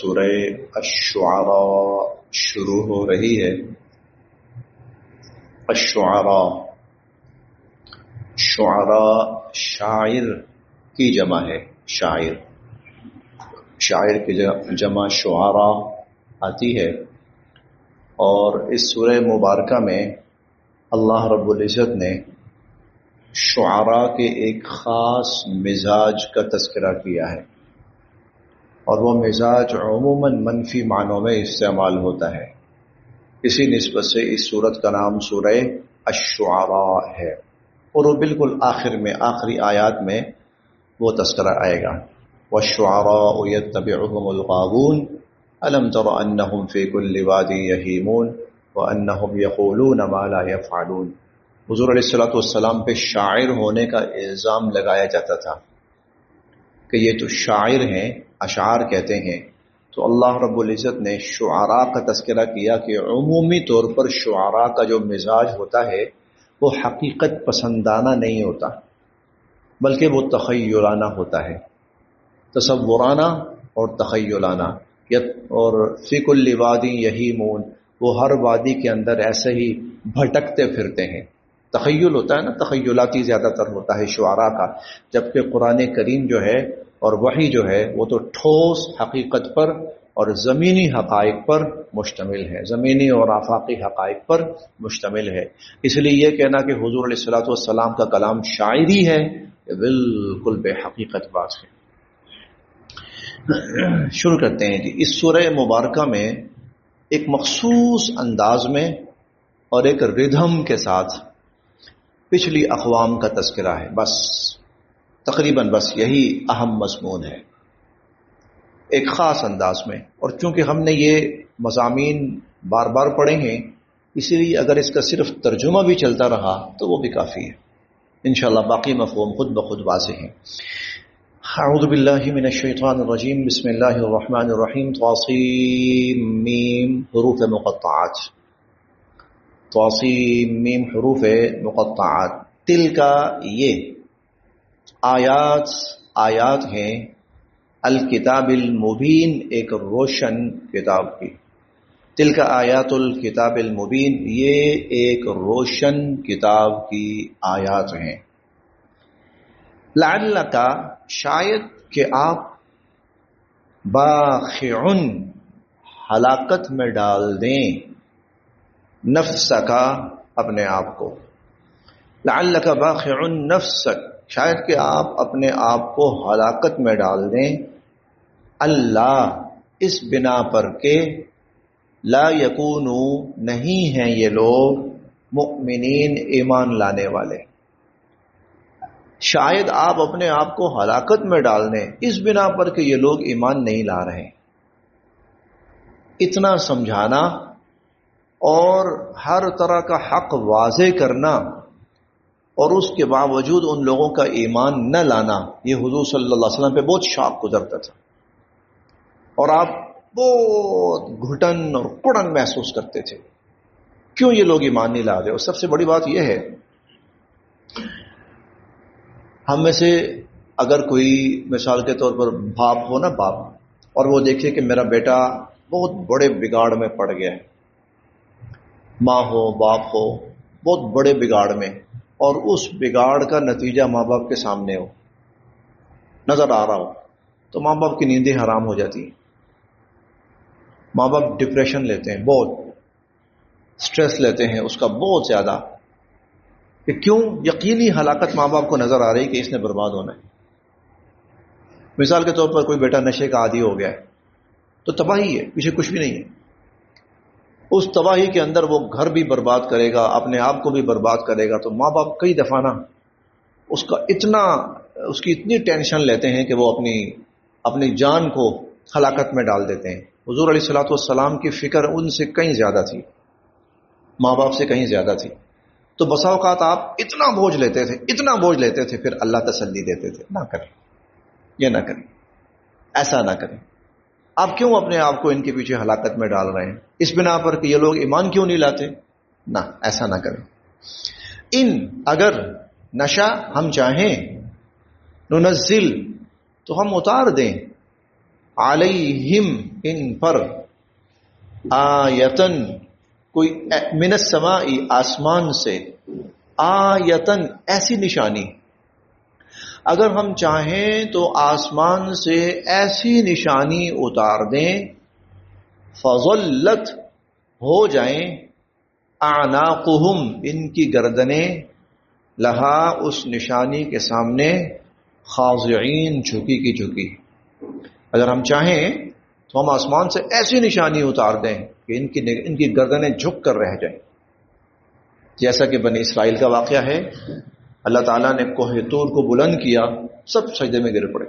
سورہ الشعراء شروع ہو رہی ہے۔ الشعراء، شعراء شاعر کی جمع ہے، شاعر کی جمع شعراء آتی ہے۔ اور اس سورہ مبارکہ میں اللہ رب العزت نے شعراء کے ایک خاص مزاج کا تذکرہ کیا ہے، اور وہ مزاج عموماً منفی معنوں میں استعمال ہوتا ہے۔ اسی نسبت سے اس سورت کا نام سورہ الشعراء ہے، اور وہ بالکل آخر میں، آخری آیات میں وہ تذکرہ آئے گا۔ والشعراء يتبعهم الغاوون ألم تر أنهم في كل واد يهيمون وأنهم يقولون ما لا يفعلون۔ حضور علیہ الصلوۃ والسلام پہ شاعر ہونے کا الزام لگایا جاتا تھا کہ یہ تو شاعر ہیں، اشعار کہتے ہیں۔ تو اللہ رب العزت نے شعراء کا تذکرہ کیا کہ عمومی طور پر شعراء کا جو مزاج ہوتا ہے وہ حقیقت پسندانہ نہیں ہوتا، بلکہ وہ تخیلانہ ہوتا ہے، تصورانہ اور تخیلانہ۔ اور فی کل وادی یہیمون، وہ ہر وادی کے اندر ایسے ہی بھٹکتے پھرتے ہیں۔ تخیل ہوتا ہے نا، تخیلاتی زیادہ تر ہوتا ہے شعراء کا، جبکہ قرآن کریم جو ہے اور وحی جو ہے وہ تو ٹھوس حقیقت پر اور زمینی حقائق پر مشتمل ہے، زمینی اور آفاقی حقائق پر مشتمل ہے۔ اس لیے یہ کہنا کہ حضور علیہ الصلوۃ والسلام کا کلام شاعری ہے، یہ بالکل بے حقیقت بات ہے۔ شروع کرتے ہیں جی۔ اس سورہ مبارکہ میں ایک مخصوص انداز میں اور ایک ردھم کے ساتھ پچھلی اقوام کا تذکرہ ہے، بس تقریباً بس یہی اہم مضمون ہے، ایک خاص انداز میں۔ اور چونکہ ہم نے یہ مضامین بار بار پڑھے ہیں، اسی لیے اگر اس کا صرف ترجمہ بھی چلتا رہا تو وہ بھی کافی ہے، انشاءاللہ باقی مفہوم خود بخود واضح ہیں۔ اعوذ باللہ من الشیطان الرجیم، بسم اللہ الرحمن الرحیم۔ طاسیم میم، حروف مقطعات، طاسیم میم حروف مقطعات۔ تل کا یہ آیات ہیں الکتاب المبین، ایک روشن کتاب کی۔ تل کا آیات الکتاب المبین، یہ ایک روشن کتاب کی آیات ہیں۔ لعلک، شاید کہ آپ، باخعن، ہلاکت میں ڈال دیں، نفسک، اپنے آپ کو۔ لعلک باخعن نفسک، شاید کہ آپ اپنے آپ کو ہلاکت میں ڈال دیں، اللہ، اس بنا پر کہ لا یکونو، نہیں ہیں یہ لوگ، مؤمنین، ایمان لانے والے۔ شاید آپ اپنے آپ کو ہلاکت میں ڈال دیں اس بنا پر کہ یہ لوگ ایمان نہیں لا رہے۔ اتنا سمجھانا اور ہر طرح کا حق واضح کرنا اور اس کے باوجود ان لوگوں کا ایمان نہ لانا، یہ حضور صلی اللہ علیہ وسلم پہ بہت شاق گزرتا تھا، اور آپ بہت گھٹن اور کڑن محسوس کرتے تھے، کیوں یہ لوگ ایمان نہیں لا رہے۔ اور سب سے بڑی بات یہ ہے، ہم میں سے اگر کوئی مثال کے طور پر باپ ہو نا، باپ، اور وہ دیکھے کہ میرا بیٹا بہت بڑے بگاڑ میں پڑ گیا ہے، ماں ہو باپ ہو بہت بڑے بگاڑ میں، اور اس بگاڑ کا نتیجہ ماں باپ کے سامنے ہو، نظر آ رہا ہو، تو ماں باپ کی نیندیں حرام ہو جاتی ہیں، ماں باپ ڈپریشن لیتے ہیں، بہت سٹریس لیتے ہیں اس کا بہت زیادہ، کہ کیوں؟ یقینی ہلاکت ماں باپ کو نظر آ رہی کہ اس نے برباد ہونا ہے۔ مثال کے طور پر کوئی بیٹا نشے کا عادی ہو گیا ہے تو تباہی ہے، پیچھے کچھ بھی نہیں ہے۔ اس تباہی کے اندر وہ گھر بھی برباد کرے گا، اپنے آپ کو بھی برباد کرے گا، تو ماں باپ کئی دفعہ نا اس کی اتنی ٹینشن لیتے ہیں کہ وہ اپنی جان کو ہلاکت میں ڈال دیتے ہیں۔ حضور علیہ الصلوۃ والسلام کی فکر ان سے کہیں زیادہ تھی، ماں باپ سے کہیں زیادہ تھی۔ تو بسا اوقات آپ اتنا بوجھ لیتے تھے، پھر اللہ تسلی دیتے تھے، نہ کریں، یہ نہ کریں، ایسا نہ کریں۔ آپ کیوں اپنے آپ کو ان کے پیچھے ہلاکت میں ڈال رہے ہیں اس بنا پر کہ یہ لوگ ایمان کیوں نہیں لاتے؟ نہ، ایسا نہ کریں۔ ان، اگر، نشا، ہم چاہیں، ننزل، تو ہم اتار دیں، علیہم ان پر، آیتن کوئی، من السماء آسمان سے، آیتن ایسی نشانی، اگر ہم چاہیں تو آسمان سے ایسی نشانی اتار دیں، فظلت ہو جائیں، اعناقہم ان کی گردنیں، لہا اس نشانی کے سامنے، خاضعین جھکی کی جھکی۔ اگر ہم چاہیں تو ہم آسمان سے ایسی نشانی اتار دیں کہ ان کی گردنیں جھک کر رہ جائیں، جیسا کہ بنی اسرائیل کا واقعہ ہے۔ اللہ تعالیٰ نے کوہ طور کو بلند کیا، سب سجدے میں گر پڑے،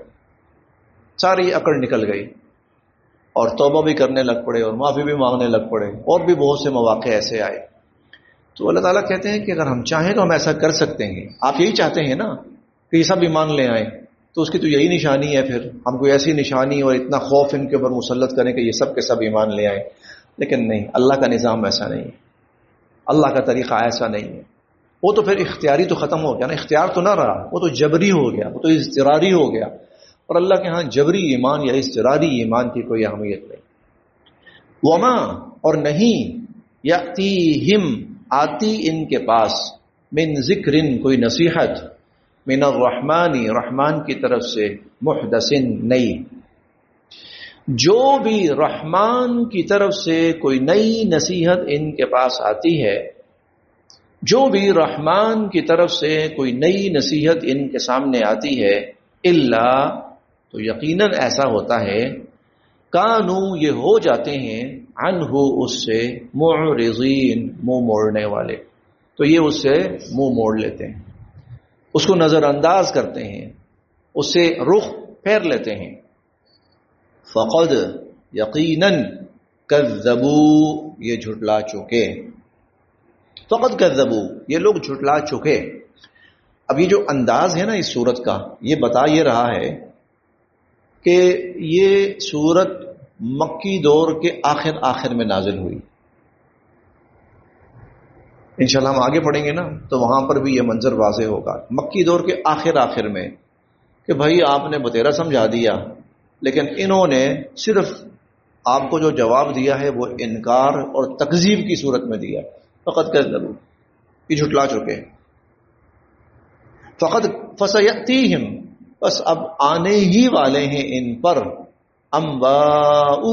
ساری اکڑ نکل گئی، اور توبہ بھی کرنے لگ پڑے اور معافی بھی مانگنے لگ پڑے، اور بھی بہت سے مواقع ایسے آئے۔ تو اللہ تعالیٰ کہتے ہیں کہ اگر ہم چاہیں تو ہم ایسا کر سکتے ہیں۔ آپ یہی چاہتے ہیں نا کہ یہ سب ایمان لے آئیں، تو اس کی تو یہی نشانی ہے، پھر ہم کوئی ایسی نشانی اور اتنا خوف ان کے اوپر مسلط کریں کہ یہ سب کے سب ایمان لے آئیں۔ لیکن نہیں، اللہ کا نظام ایسا نہیں ہے، اللہ کا طریقہ ایسا نہیں ہے۔ وہ تو پھر اختیاری تو ختم ہو گیا نا، اختیار تو نہ رہا، وہ تو جبری ہو گیا، وہ تو اضطراری ہو گیا، اور اللہ کے ہاں جبری ایمان یا اضطراری ایمان کی کوئی اہمیت نہیں۔ وما اور نہیں، یاتیہم آتی ان کے پاس، من ذکرن کوئی نصیحت، من الرحمن رحمان کی طرف سے، محدثن نئی، جو بھی رحمان کی طرف سے کوئی نئی نصیحت ان کے پاس آتی ہے، جو بھی رحمان کی طرف سے کوئی نئی نصیحت ان کے سامنے آتی ہے، الا تو یقیناً ایسا ہوتا ہے، کانو یہ ہو جاتے ہیں، عنہ اس سے، معرضین منہ موڑنے والے، تو یہ اس سے منہ موڑ لیتے ہیں، اس کو نظر انداز کرتے ہیں، اس سے رخ پھیر لیتے ہیں۔ فقد یقیناً، کذبوا یہ جھٹلا چکے، فقد کذبوا یہ لوگ جھٹلا چکے۔ اب یہ جو انداز ہے نا اس سورت کا، یہ بتا یہ رہا ہے کہ یہ سورت مکی دور کے آخر میں نازل ہوئی۔ انشاءاللہ ہم آگے پڑھیں گے نا تو وہاں پر بھی یہ منظر واضح ہوگا، مکی دور کے آخر میں، کہ بھائی آپ نے بتیرا سمجھا دیا، لیکن انہوں نے صرف آپ کو جو جواب دیا ہے وہ انکار اور تکذیب کی صورت میں دیا۔ فقط کذبوا یہ جھٹلا چکے، فقط فسیأتیہم بس اب آنے ہی والے ہیں ان پر، انباء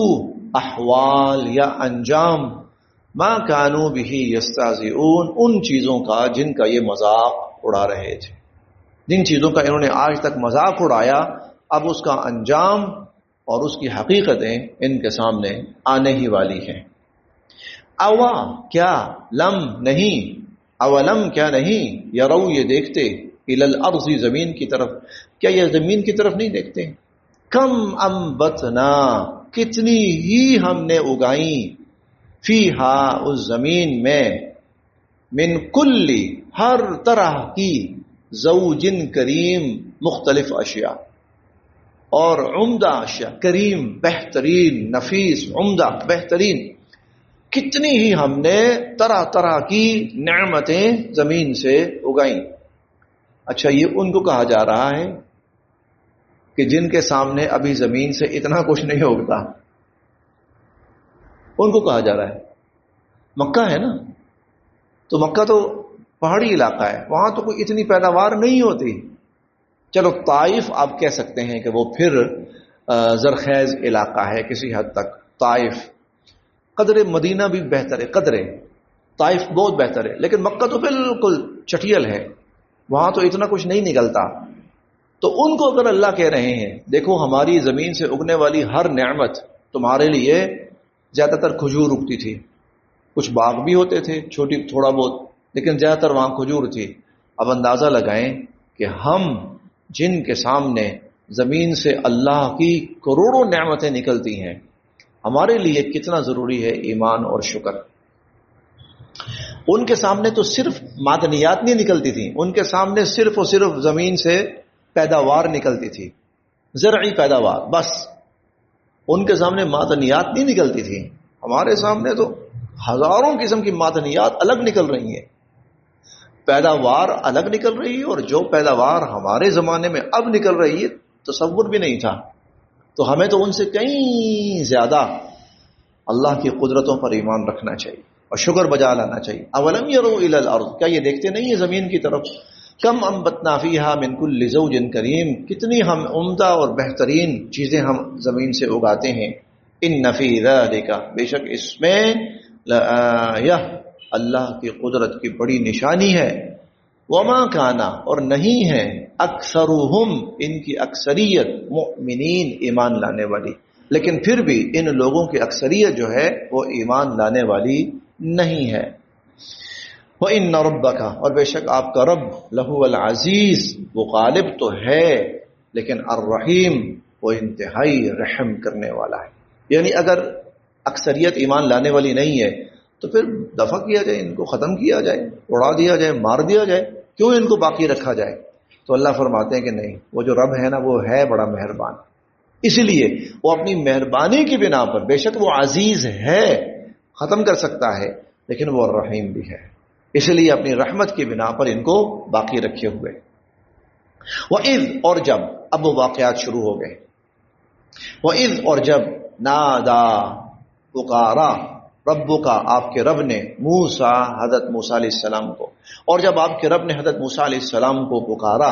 احوال یا انجام، ما کانوا بہ یستہزئون ان چیزوں کا جن کا یہ مذاق اڑا رہے تھے، جن چیزوں کا انہوں نے آج تک مذاق اڑایا، اب اس کا انجام اور اس کی حقیقتیں ان کے سامنے آنے ہی والی ہیں۔ اوا کیا، لم نہیں، اولم کیا نہیں، یرو یہ دیکھتے، الی الارض زمین کی طرف، کیا یہ زمین کی طرف نہیں دیکھتے، کم انبتنا کتنی ہی ہم نے اگائیں، فیہا اس زمین میں، من کل ہر طرح کی، زوجن کریم مختلف اشیاء اور عمدہ اشیاء، کریم بہترین، نفیس عمدہ بہترین، کتنی ہی ہم نے طرح طرح کی نعمتیں زمین سے اگائیں۔ اچھا یہ ان کو کہا جا رہا ہے کہ جن کے سامنے ابھی زمین سے اتنا کچھ نہیں اگتا، ان کو کہا جا رہا ہے۔ مکہ ہے نا، تو مکہ تو پہاڑی علاقہ ہے، وہاں تو کوئی اتنی پیداوار نہیں ہوتی۔ چلو طائف آپ کہہ سکتے ہیں کہ وہ پھر زرخیز علاقہ ہے کسی حد تک، طائف قدر مدینہ بھی بہتر ہے، قدر طائف بہت بہتر ہے، لیکن مکہ تو بالکل چٹیل ہے، وہاں تو اتنا کچھ نہیں نکلتا۔ تو ان کو اگر اللہ کہہ رہے ہیں دیکھو ہماری زمین سے اگنے والی ہر نعمت تمہارے لیے، زیادہ تر کھجور اگتی تھی، کچھ باغ بھی ہوتے تھے چھوٹی تھوڑا بہت، لیکن زیادہ تر وہاں کھجور تھی۔ اب اندازہ لگائیں کہ ہم جن کے سامنے زمین سے اللہ کی کروڑوں نعمتیں نکلتی ہیں، ہمارے لیے کتنا ضروری ہے ایمان اور شکر۔ ان کے سامنے تو صرف معدنیات نہیں نکلتی تھیں، ان کے سامنے صرف اور صرف زمین سے پیداوار نکلتی تھی، زرعی پیداوار، بس ان کے سامنے معدنیات نہیں نکلتی تھی۔ ہمارے سامنے تو ہزاروں قسم کی معدنیات الگ نکل رہی ہیں، پیداوار الگ نکل رہی ہے، اور جو پیداوار ہمارے زمانے میں اب نکل رہی ہے تصور بھی نہیں تھا۔ تو ہمیں تو ان سے کہیں زیادہ اللہ کی قدرتوں پر ایمان رکھنا چاہیے اور شکر بجا لانا چاہیے. اولم یروا الی الارض، کیا یہ دیکھتے نہیں ہیں زمین کی طرف؟ کم انبتنا فیہا من کل زوج کریم، کتنی ہم عمدہ اور بہترین چیزیں ہم زمین سے اگاتے ہیں. ان فی ذلک، بے شک اس میں لآیہ، اللہ کی قدرت کی بڑی نشانی ہے. وما کانا، اور نہیں ہے، اکثرہم، ان کی اکثریت، مؤمنین، ایمان لانے والی، لیکن پھر بھی ان لوگوں کی اکثریت جو ہے وہ ایمان لانے والی نہیں ہے. وَإِنَّ رَبَّكَ، اور بے شک آپ کا رب، لَهُوَ الْعَزِيزُ، وہ غالب تو ہے لیکن الرحیم، وہ انتہائی رحم کرنے والا ہے. یعنی اگر اکثریت ایمان لانے والی نہیں ہے تو پھر دفع کیا جائے، ان کو ختم کیا جائے، اڑا دیا جائے، مار دیا جائے، کیوں ان کو باقی رکھا جائے؟ تو اللہ فرماتے ہیں کہ نہیں، وہ جو رب ہے نا وہ ہے بڑا مہربان، اسی لیے وہ اپنی مہربانی کی بنا پر، بے شک وہ عزیز ہے، ختم کر سکتا ہے، لیکن وہ الرحیم بھی ہے، اس لیے اپنی رحمت کی بنا پر ان کو باقی رکھے ہوئے. وَإِذْ، اور جب، اب وہ واقعات شروع ہو گئے. وَإِذْ، اور جب، نادا، پکارا، ربو کا، آپ کے رب نے، موسیٰ، حضرت موسیٰ علیہ السلام کو، اور جب آپ کے رب نے حضرت موسیٰ علیہ السلام کو پکارا،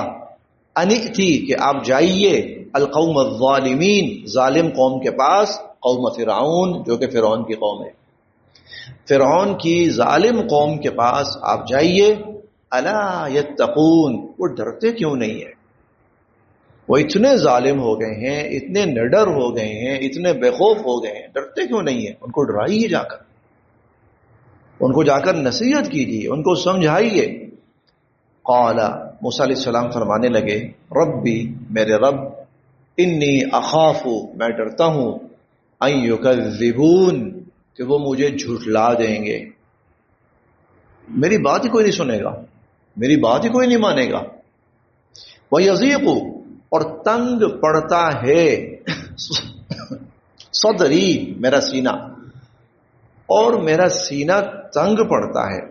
انِئْتِی، کہ آپ جائیے، القوم الظالمین، ظالم قوم کے پاس، قوم فرعون، جو کہ فرعون کی قوم ہے، فرعون کی ظالم قوم کے پاس آپ جائیے. الا یتقون، وہ ڈرتے کیوں نہیں ہیں؟ وہ اتنے ظالم ہو گئے ہیں، اتنے نڈر ہو گئے ہیں، اتنے بے خوف ہو گئے ہیں، ڈرتے کیوں نہیں ہیں؟ ان کو ڈرائیے، جا کر ان کو جا کر نصیحت کیجیے، ان کو سمجھائیے. قال، موسیٰ علیہ السلام فرمانے لگے، ربی، میرے رب، انی اخاف، میں ڈرتا ہوں، ان یکذبون، کہ وہ مجھے جھٹلا دیں گے، میری بات ہی کوئی نہیں سنے گا، میری بات ہی کوئی نہیں مانے گا. وَيَضِيقُ، اور تنگ پڑتا ہے، صدری، میرا سینہ، اور میرا سینہ تنگ پڑتا ہے.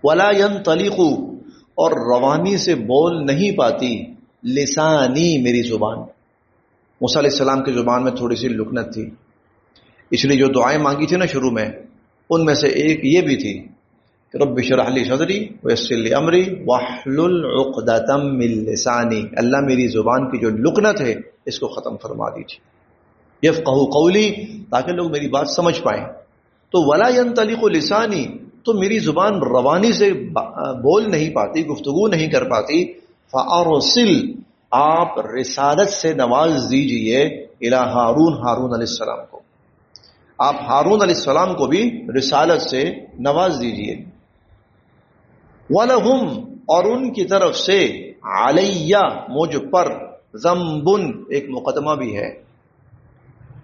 وَلَا يَنطَلِقُ، اور روانی سے بول نہیں پاتی، لسانی، میری زبان. موسیٰ علیہ السلام کی زبان میں تھوڑی سی لکنت تھی، اس لیے جو دعائیں مانگی تھی نا شروع میں، ان میں سے ایک یہ بھی تھی کہ رب اشرح لی صدری ویسر لی امری واحلل عقدۃ من لسانی، اللہ میری زبان کی جو لکنت ہے اس کو ختم فرما دیجیے، یفقہوا قولی، تاکہ لوگ میری بات سمجھ پائیں. تو ولا ينطلق لسانی، تو میری زبان روانی سے بول نہیں پاتی، گفتگو نہیں کر پاتی. فارسل، آپ رسالت سے نواز دیجئے، الی ہارون، ہارون علیہ السلام کو، آپ ہارون علیہ السلام کو بھی رسالت سے نواز دیجئے. وَلَهُمْ، اور ان کی طرف سے، عَلَيَّ، مجھ پر، ذنبٌ، ایک مقدمہ بھی ہے،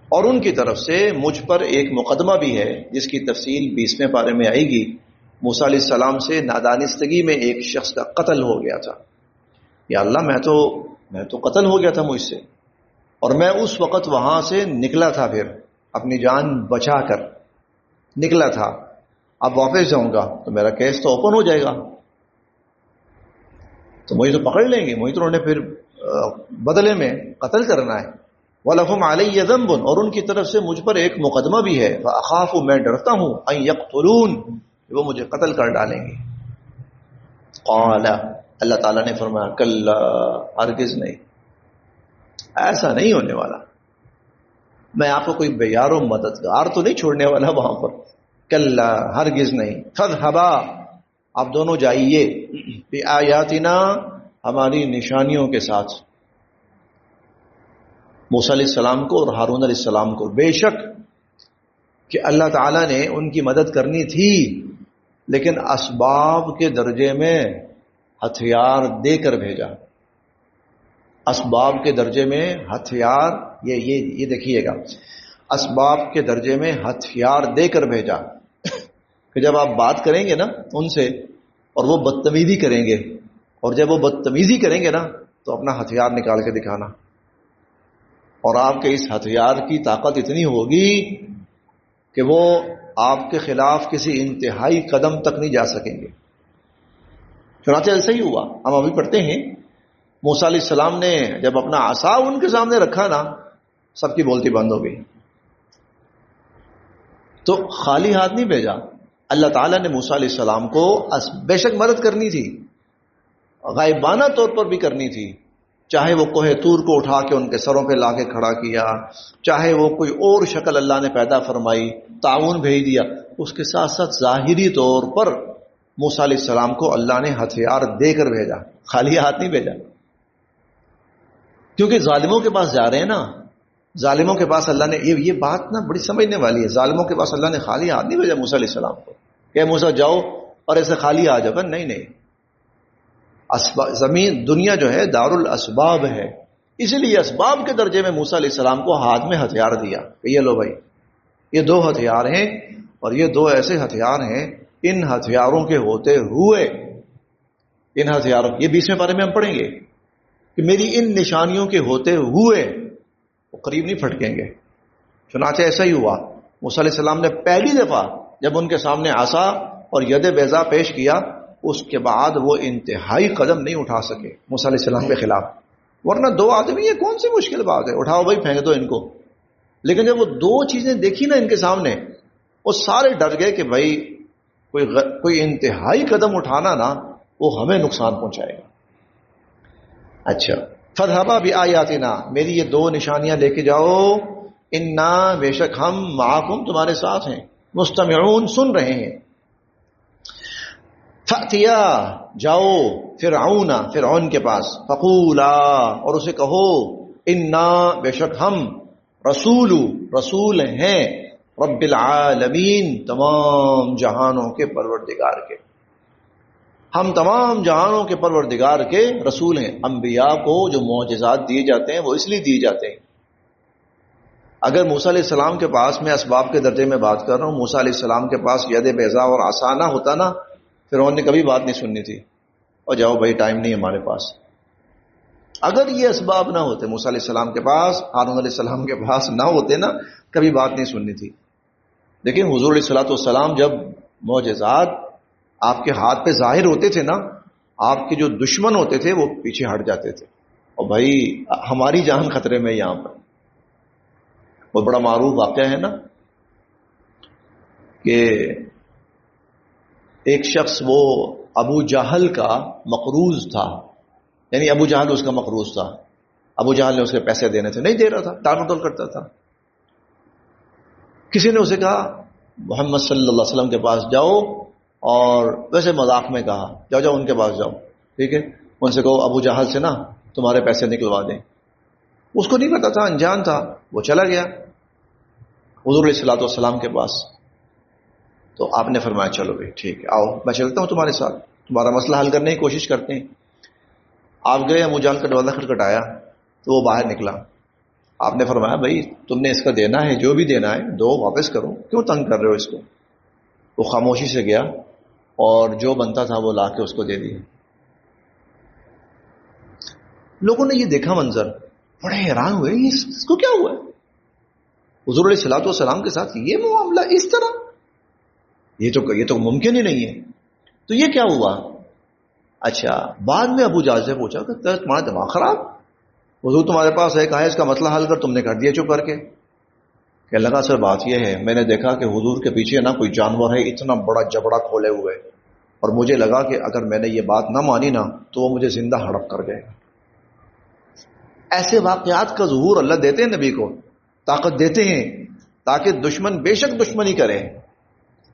اور ان کی طرف سے مجھ پر ایک مقدمہ بھی ہے، جس کی تفصیل 20ویں پارے میں آئے گی. موسیٰ علیہ السلام سے نادانستگی میں ایک شخص کا قتل ہو گیا تھا. یا اللہ، میں تو قتل ہو گیا تھا مجھ سے، اور میں اس وقت وہاں سے نکلا تھا، پھر اپنی جان بچا کر نکلا تھا، اب واپس جاؤں گا تو میرا کیس تو اوپن ہو جائے گا، تو مجھے تو پکڑ لیں گے، مجھے تو انہوں نے پھر بدلے میں قتل کرنا ہے. وَلَهُمْ عَلَيَّ ذَنبٌ، اور ان کی طرف سے مجھ پر ایک مقدمہ بھی ہے. فَأَخَافُ، میں ڈرتا ہوں، أَن يَقْتُلُونَ، کہ وہ مجھے قتل کر ڈالیں گے. قال، اللہ تعالیٰ نے فرمایا، کلا، ہرگز نہیں، ایسا نہیں ہونے والا، میں آپ کو کوئی بیار و مددگار تو نہیں چھوڑنے والا وہاں پر. کلا، ہرگز نہیں. فَاذْهَبَا، آپ دونوں جائیے، بِآیاتنا، ہماری نشانیوں کے ساتھ، موسیٰ علیہ السلام کو اور ہارون علیہ السلام کو. بے شک کہ اللہ تعالیٰ نے ان کی مدد کرنی تھی، لیکن اسباب کے درجے میں ہتھیار دے کر بھیجا. اسباب کے درجے میں ہتھیار، یہ دیکھیے گا، اسباب کے درجے میں ہتھیار دے کر بھیجا، کہ جب آپ بات کریں گے نا ان سے اور وہ بدتمیزی کریں گے، اور جب وہ بدتمیزی کریں گے نا تو اپنا ہتھیار نکال کے دکھانا، اور آپ کے اس ہتھیار کی طاقت اتنی ہوگی کہ وہ آپ کے خلاف کسی انتہائی قدم تک نہیں جا سکیں گے. چنانچہ ایسا ہی ہوا. ہم ابھی پڑھتے ہیں موسیٰ علیہ السلام نے جب اپنا عصا ان کے سامنے رکھا نا، سب کی بولتی بند ہو گئی. تو خالی ہاتھ نہیں بھیجا. اللہ تعالیٰ نے موسیٰ علیہ السلام کو بے شک مدد کرنی تھی، غائبانہ طور پر بھی کرنی تھی، چاہے وہ کوہ طور کو اٹھا کے ان کے سروں پہ لا کے کھڑا کیا، چاہے وہ کوئی اور شکل اللہ نے پیدا فرمائی، تعاون بھیج دیا. اس کے ساتھ ساتھ ظاہری طور پر موسیٰ علیہ السلام کو اللہ نے ہتھیار دے کر بھیجا، خالی ہاتھ نہیں بھیجا. کیونکہ ظالموں کے پاس جا رہے ہیں نا، ظالموں کے پاس اللہ نے یہ بات نا بڑی سمجھنے والی ہے. ظالموں کے پاس اللہ نے خالی ہاتھ نہیں بھیجا موسیٰ علیہ السلام کو کہ موسیٰ جاؤ اور ایسے خالی آ جاؤ. نہیں، زمین دنیا جو ہے دار الاسباب ہے، اسی لیے اسباب کے درجے میں موسیٰ علیہ السلام کو ہاتھ میں ہتھیار دیا کہ یہ لو بھائی، یہ 2 ہتھیار ہیں، اور یہ 2 ایسے ہتھیار ہیں، ان ہتھیاروں کے ہوتے ہوئے، ان ہتھیاروں، یہ 20ویں پارے میں ہم پڑھیں گے کہ میری ان نشانیوں کے ہوتے ہوئے وہ قریب نہیں پھٹکیں گے. چنانچہ ایسا ہی ہوا. موسیٰ علیہ السلام نے پہلی دفعہ جب ان کے سامنے عصا اور ید بیضا پیش کیا، اس کے بعد وہ انتہائی قدم نہیں اٹھا سکے موسیٰ علیہ السلام کے خلاف. ورنہ 2 آدمی، یہ کون سی مشکل بات ہے، اٹھاؤ بھائی، پھینک دو ان کو. لیکن جب وہ 2 چیزیں دیکھی نا ان کے سامنے، وہ سارے ڈر گئے کہ بھائی کوئی انتہائی قدم اٹھانا نا وہ ہمیں نقصان پہنچائے گا. اچھا، فَاذْهَبَا بِآيَاتِنَا، میری یہ 2 نشانیاں لے کے جاؤ، اِنَّا، بے شک ہم، مَعَكُمْ، تمہارے ساتھ ہیں، مستمعون، سن رہے ہیں. فَأْتِيَا، جاؤ، فرعون کے پاس، فَقُولَا، اور اسے کہو، اِنَّا، بے شک ہم، رسول ہیں، رب العالمین، تمام جہانوں کے پروردگار کے. ہم تمام جہانوں کے پروردگار کے رسول ہیں. انبیاء کو جو معجزات دیے جاتے ہیں وہ اس لیے دیے جاتے ہیں. اگر موسیٰ علیہ السلام کے پاس، میں اسباب کے درجے میں بات کر رہا ہوں، موسیٰ علیہ السلام کے پاس ید بیضا اور عصا نہ ہوتا نا، فرعون نے کبھی بات نہیں سننی تھی، اور جاؤ بھائی ٹائم نہیں ہے ہمارے پاس. اگر یہ اسباب نہ ہوتے موسیٰ علیہ السلام کے پاس، ہارون علیہ السلام کے پاس نہ ہوتے نا، کبھی بات نہیں سننی تھی. لیکن حضور علیہ الصلوۃ والسلام جب معجزات آپ کے ہاتھ پہ ظاہر ہوتے تھے نا، آپ کے جو دشمن ہوتے تھے وہ پیچھے ہٹ جاتے تھے. اور بھائی ہماری جان خطرے میں یہاں پر وہ بڑا معروف واقعہ ہے نا کہ ایک شخص، وہ ابو جہل کا مقروض تھا، یعنی ابو جہل اس کا مقروض تھا. ابو جہل نے اس کے پیسے دینے تھے، نہیں دے رہا تھا، ٹال مٹول کرتا تھا. کسی نے اسے کہا محمد صلی اللہ علیہ وسلم کے پاس جاؤ، اور ویسے مذاق میں کہا جاؤ ان کے پاس جاؤ، ٹھیک ہے، ان سے کہو ابو جہل سے نا تمہارے پیسے نکلوا دیں. اس کو نہیں پتا تھا، انجان تھا، وہ چلا گیا حضور علیہ الصلوۃ والسلام کے پاس. تو آپ نے فرمایا چلو بھائی ٹھیک ہے، آؤ میں چلتا ہوں تمہارے ساتھ، تمہارا مسئلہ حل کرنے کی کوشش کرتے ہیں. آپ گئے، ابو جہل کا دروازہ کھٹکھٹایا تو وہ باہر نکلا. آپ نے فرمایا بھائی تم نے اس کا دینا ہے، جو بھی دینا ہے دو، واپس کرو، کیوں تنگ کر رہے ہو اس کو. وہ خاموشی سے گیا اور جو بنتا تھا وہ لا کے اس کو دے دیا. لوگوں نے یہ دیکھا منظر، بڑے حیران ہوئے، اس کو کیا ہوا ہے؟ حضور علیہ الصلوۃ والسلام کے ساتھ یہ معاملہ اس طرح، یہ تو ممکن ہی نہیں ہے. تو یہ کیا ہوا؟ اچھا، بعد میں ابو جہل سے پوچھا کہ تمہارا دماغ خراب، حضور تمہارے پاس ہے، کہا ہے اس کا مسئلہ حل کر، تم نے کر دیا چپ کر کے. کہنے لگا سر بات یہ ہے، میں نے دیکھا کہ حضور کے پیچھے نا کوئی جانور ہے، اتنا بڑا جبڑا کھولے ہوئے، اور مجھے لگا کہ اگر میں نے یہ بات نہ مانی نا تو وہ مجھے زندہ ہڑپ کر گئے. ایسے واقعات کا ظہور اللہ دیتے ہیں، نبی کو طاقت دیتے ہیں تاکہ دشمن بے شک دشمنی کرے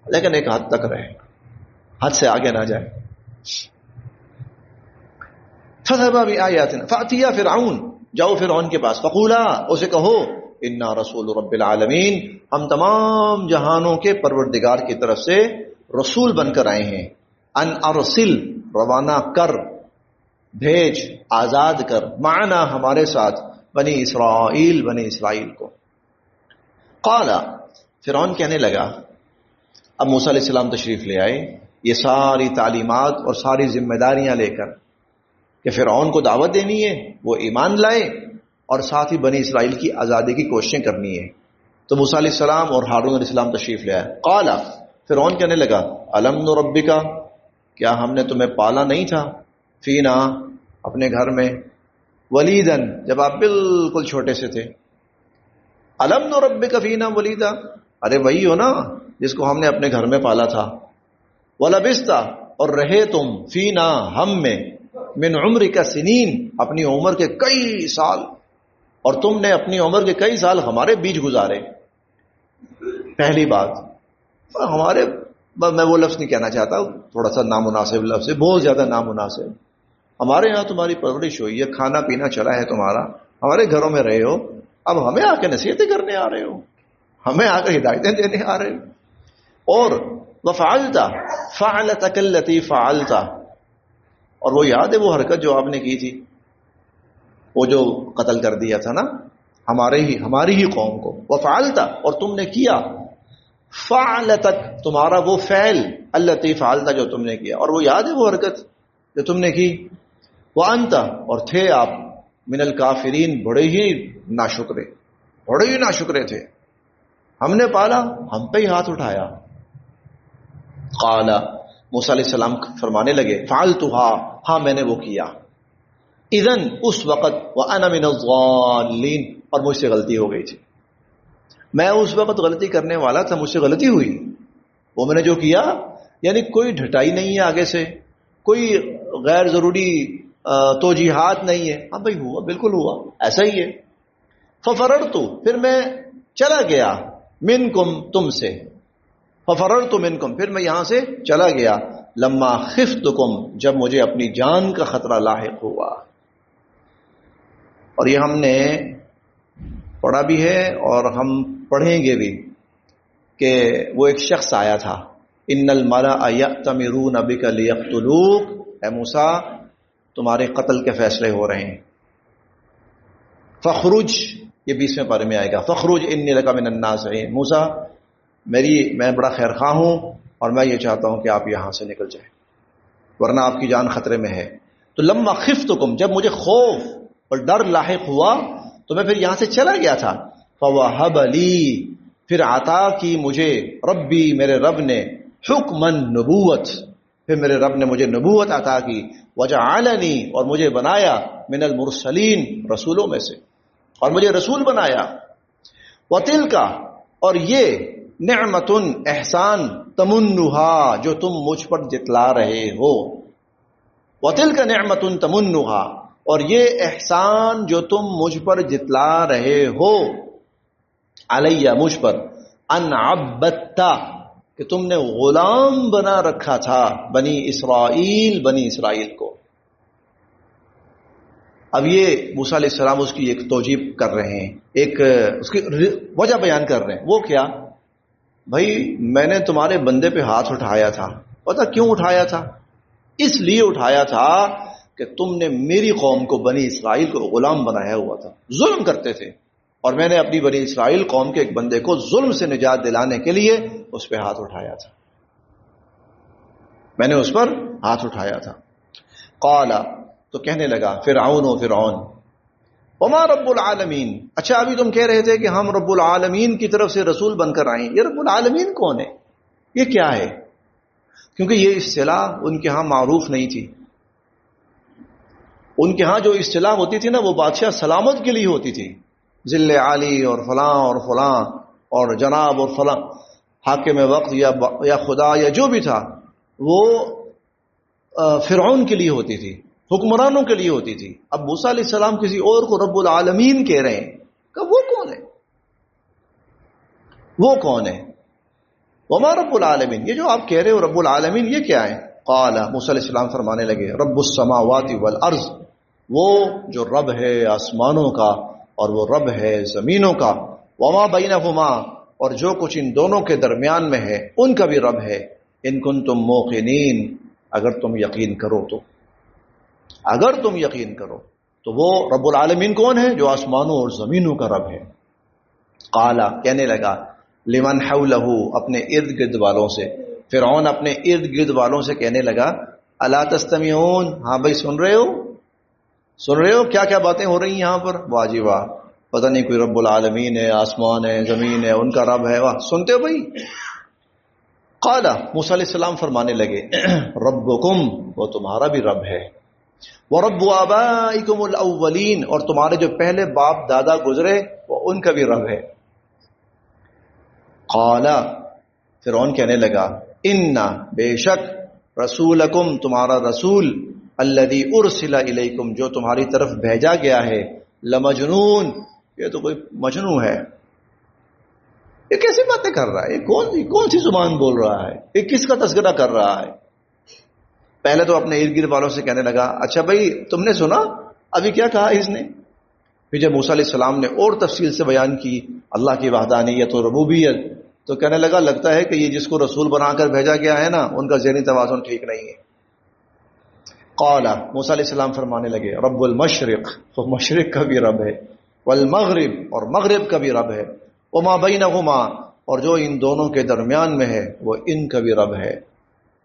لیکن ایک حد تک رہے، حد سے آگے نہ جائے. فَذَهَبَا بِآيَاتِنَا فَأْتِيَا فِرْعَوْنَ، جاؤ فرعون کے پاس، فقولا، اسے کہو، انا رسول رب العالمین، ہم تمام جہانوں کے پروردگار کی طرف سے رسول بن کر آئے ہیں. ان ارسل، روانہ کر، بھیج، آزاد کر، معنا، ہمارے ساتھ، بنی اسرائیل کو. قال، فرعون کہنے لگا، اب موسیٰ علیہ السلام تشریف لے آئے یہ ساری تعلیمات اور ساری ذمہ داریاں لے کر کہ فرعون کو دعوت دینی ہے، وہ ایمان لائے، اور ساتھ ہی بنی اسرائیل کی آزادی کی کوششیں کرنی ہے. تو موسیٰ علیہ السلام اور ہارون علیہ السلام تشریف لے آئے. قال، فرعون کہنے لگا، الم نربک، کیا ہم نے تمہیں پالا نہیں تھا، فینا، اپنے گھر میں، ولیدن جب آپ بالکل چھوٹے سے تھے، الم نربک فینا ولیدا، ارے وہی ہو نا جس کو ہم نے اپنے گھر میں پالا تھا، ولبستا اور رہے تم فینا ہم میں، من عمرک سنین اپنی عمر کے کئی سال، اور تم نے اپنی عمر کے کئی سال ہمارے بیچ گزارے. پہلی بات ہمارے، میں وہ لفظ نہیں کہنا چاہتا، تھوڑا سا نامناسب لفظ ہے، بہت زیادہ نامناسب. ہمارے یہاں تمہاری پرورش ہوئی ہے، کھانا پینا چلا ہے تمہارا، ہمارے گھروں میں رہے ہو، اب ہمیں آ کے نصیحتیں کرنے آ رہے ہو، ہمیں آ کے ہدایتیں دینے آ رہے ہو. اور وفعلتا فعلتک التی فعلتا، اور وہ یاد ہے وہ حرکت جو آپ نے کی تھی، وہ جو قتل کر دیا تھا نا ہماری ہی قوم کو. وفعلتا اور تم نے کیا، فعلتک تمہارا وہ فعل، التی فعلتا جو تم نے کیا، اور وہ یاد ہے وہ حرکت جو تم نے کی. وانت اور تھے آپ، من الکافرین بڑے ہی ناشکرے تھے، ہم نے پالا، ہم پہ ہی ہاتھ اٹھایا. قال موسیٰ علیہ السلام فرمانے لگے، فعلتها، ہاں میں نے وہ کیا، اذن اس وقت، وانا من الضالین اور مجھ سے غلطی ہو گئی تھی، میں اس وقت غلطی کرنے والا تھا، مجھ سے غلطی ہوئی. وہ میں نے جو کیا یعنی کوئی ڈھٹائی نہیں ہے آگے سے، کوئی غیر ضروری توجیحات نہیں ہے، ہاں بھائی ہوا، بالکل ہوا، ایسا ہی ہے. ففررت پھر میں چلا گیا، منکم تم سے، ففررت منکم پھر میں یہاں سے چلا گیا، لما خفتکم جب مجھے اپنی جان کا خطرہ لاحق ہوا. اور یہ ہم نے پڑھا بھی ہے اور ہم پڑھیں گے بھی کہ وہ ایک شخص آیا تھا، ان الملأ یأتمرون بک لیقتلوک، اے موسیٰ تمہارے قتل کے فیصلے ہو رہے ہیں. فخرج، یہ 20ویں پارے میں آئے گا، فخرج انی لک من الناصحین، موسیٰ میں بڑا خیر خواہ ہوں اور میں یہ چاہتا ہوں کہ آپ یہاں سے نکل جائیں ورنہ آپ کی جان خطرے میں ہے. تو لما خفتکم جب مجھے خوف اور ڈر لاحق ہوا تو میں پھر یہاں سے چلا گیا تھا. فوہب لی پھر عطا کی مجھے، ربی میرے رب نے، حکمن نبوت پھر میرے رب نے مجھے نبوت عطا کی، وجعلنی اور مجھے بنایا، من المرسلین رسولوں میں سے، اور مجھے رسول بنایا. وتلک اور یہ، نعمت احسان، تمنھا جو تم مجھ پر جتلا رہے ہو. وتلک نعمت تمنھا اور یہ احسان جو تم مجھ پر جتلا رہے ہو، علیہ مجھ پر، ان عبدت کہ تم نے غلام بنا رکھا تھا بنی اسرائیل کو. اب یہ موسیٰ علیہ السلام اس کی ایک توجیہ کر رہے ہیں، ایک اس کی وجہ بیان کر رہے ہیں. وہ کیا؟ بھائی میں نے تمہارے بندے پہ ہاتھ اٹھایا تھا، پتہ کیوں اٹھایا تھا؟ اس لیے اٹھایا تھا کہ تم نے میری قوم کو، بنی اسرائیل کو غلام بنایا ہوا تھا، ظلم کرتے تھے، اور میں نے اپنی بنی اسرائیل قوم کے ایک بندے کو ظلم سے نجات دلانے کے لیے اس پہ ہاتھ اٹھایا تھا، میں نے اس پر ہاتھ اٹھایا تھا. قال تو کہنے لگا فرعون وما رب العالمین، اچھا ابھی تم کہہ رہے تھے کہ ہم رب العالمین کی طرف سے رسول بن کر آئیں، یہ رب العالمین کون ہے، یہ کیا ہے؟ کیونکہ یہ اصطلاح ان کے ہاں معروف نہیں تھی. ان کے ہاں جو اصطلاح ہوتی تھی نا وہ بادشاہ سلامت کے لیے ہوتی تھی، ذل عالی اور فلاں اور جناب اور فلاں، حاکم وقت یا خدا یا جو بھی تھا، وہ فرعون کے لیے ہوتی تھی، حکمرانوں کے لیے ہوتی تھی. اب موسیٰ علیہ السلام کسی اور کو رب العالمین کہہ رہے ہیں، کہ وہ کون ہے؟ وما رب العالمین، یہ جو آپ کہہ رہے ہو رب العالمین یہ کیا ہے؟ قال موسیٰ علیہ السلام فرمانے لگے، رب السماوات والارض، وہ جو رب ہے آسمانوں کا اور وہ رب ہے زمینوں کا، وما بینہما اور جو کچھ ان دونوں کے درمیان میں ہے ان کا بھی رب ہے، ان کنتم موقنین اگر تم یقین کرو تو وہ رب العالمین کون ہے؟ جو آسمانوں اور زمینوں کا رب ہے. قال کہنے لگا، لمن حولہ اپنے ارد گرد والوں سے، فرعون اپنے ارد گرد والوں سے کہنے لگا، الا تستمعون، ہاں بھائی سن رہے ہو کیا کیا باتیں ہو رہی ہیں یہاں پر؟ واہ جی واہ، پتہ نہیں کوئی رب العالمین ہے، آسمان ہے، زمین ہے، ان کا رب ہے، واہ سنتے ہو بھائی؟ قال موسیٰ علیہ السلام فرمانے لگے، ربکم وہ تمہارا بھی رب ہے، وَرَبُّ آبَائِكُمُ الْأَوَّلِينَ، اور تمہارے جو پہلے باپ دادا گزرے وہ ان کا بھی رب ہے. قال، فرعون کہنے لگا، اِنَّ، بے شک، رسولکم، تمہارا رسول، الذی ارسل الیکم، جو تمہاری طرف بھیجا گیا ہے، لمجنون، یہ تو کوئی مجنون ہے. یہ کیسی باتیں کر رہا ہے؟ یہ کون سی زبان بول رہا ہے؟ یہ کس کا تذکرہ کر رہا ہے؟ پہلے تو اپنے ارد گرد والوں سے کہنے لگا، اچھا بھائی تم نے سنا ابھی کیا کہا اس نے؟ پھر جب موسیٰ علیہ السلام نے اور تفصیل سے بیان کی اللہ کی وحدانیت اور ربوبیت، تو کہنے لگتا ہے کہ یہ جس کو رسول بنا کر بھیجا گیا ہے نا، ان کا ذہنی توازن ٹھیک نہیں ہے. قال، موسیٰ علیہ السلام فرمانے لگے، رب المشرق، وہ مشرق کا بھی رب ہے، والمغرب، اور مغرب کا بھی رب ہے، وما بینہما، اور جو ان دونوں کے درمیان میں ہے وہ ان کا بھی رب ہے.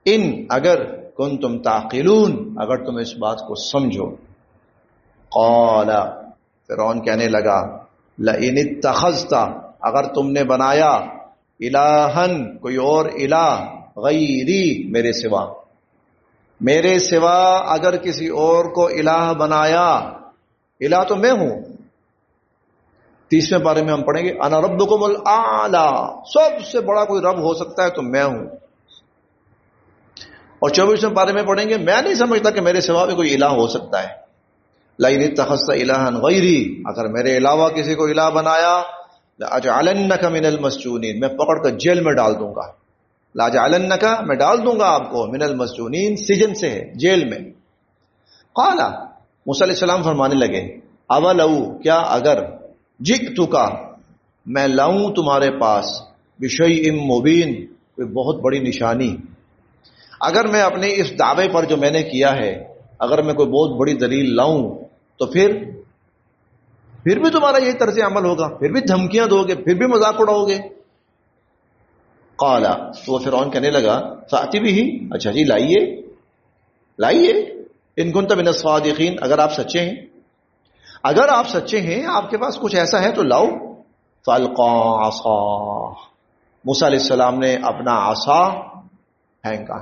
ان، اگر کنتم تعقلون، اگر تم اس بات کو سمجھو. قال، فرعون کہنے لگا، لئن اتخذت، اگر تم نے بنایا، الہن، کوئی اور الہ، غیری، میرے سوا اگر کسی اور کو الہ بنایا، الہ تو میں ہوں. 30ویں پارے میں ہم پڑھیں گے، انا ربکم الاعلی، سب سے بڑا کوئی رب ہو سکتا ہے تو میں ہوں. اور 24ویں پارے میں پڑھیں گے، میں نہیں سمجھتا کہ میرے سوا بھی کوئی الہ ہو سکتا ہے. لئن اتخذت الہا غیری، اگر میرے علاوہ کسی کو الہ بنایا، لاجعلنک من المسجونین، میں پکڑ کر جیل میں ڈال دوں گا. لاجعلنک، میں ڈال دوں گا آپ کو، من المسجونین، سجن سے ہے، جیل میں. قال، موسیٰ علیہ السلام فرمانے لگے، اولو، کیا اگر، جئتک، میں لاؤں تمہارے پاس، بشیء مبین، کوئی بہت بڑی نشانی. اگر میں اپنے اس دعوے پر جو میں نے کیا ہے، اگر میں کوئی بہت بڑی دلیل لاؤں تو پھر بھی تمہارا یہی طرز عمل ہوگا، پھر بھی دھمکیاں دو گے، پھر بھی مذاق اڑاؤ گے. قال، تو وہ فرعون کہنے لگا، فأتی بہ، اچھا جی لائیے، ان کنت من الصادقین، اگر آپ سچے ہیں، آپ کے پاس کچھ ایسا ہے تو لاؤ. فالقا عصاہ، موسیٰ علیہ السلام نے اپنا عصا پھینکا.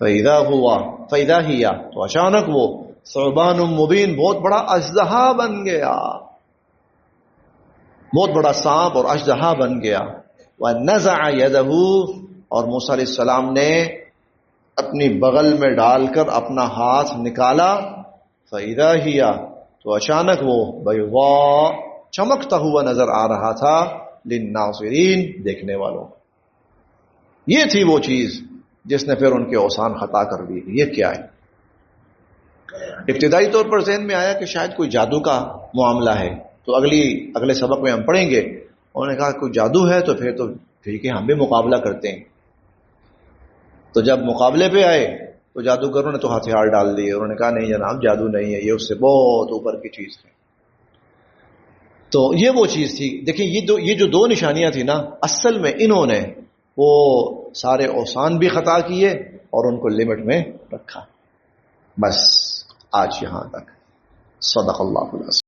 فَإِذَا هِيَ، تو اچانک وہ، ثعبان مبین، بہت بڑا اژدہا بن گیا، بہت بڑا سانپ اور اژدہا بن گیا. وَنَزَعَ يَدَهُ، اور موسیٰ علیہ السلام نے اپنی بغل میں ڈال کر اپنا ہاتھ نکالا. فَإِذَا هِيَ، تو اچانک وہ، بَيْضَاء، چمکتا ہوا نظر آ رہا تھا، لِلنَّاظِرِينَ، دیکھنے والوں. یہ تھی وہ چیز جس نے پھر ان کے اوسان خطا کر دی. یہ کیا ہے؟ ابتدائی طور پر ذہن میں آیا کہ شاید کوئی جادو کا معاملہ ہے، تو اگلے سبق میں ہم پڑھیں گے. انہوں نے کہا کوئی جادو ہے تو پھر ٹھیک ہے، ہم بھی مقابلہ کرتے ہیں. تو جب مقابلے پہ آئے تو جادوگروں نے تو ہتھیار ڈال دیے. انہوں نے کہا نہیں جناب، جادو نہیں ہے، یہ اس سے بہت اوپر کی چیز ہے. تو یہ وہ چیز تھی. دیکھیں یہ جو دو نشانیاں تھیں نا، اصل میں انہوں نے وہ سارے اوسان بھی خطا کیے اور ان کو لمٹ میں رکھا. بس آج یہاں تک. صدق اللہ العظیم.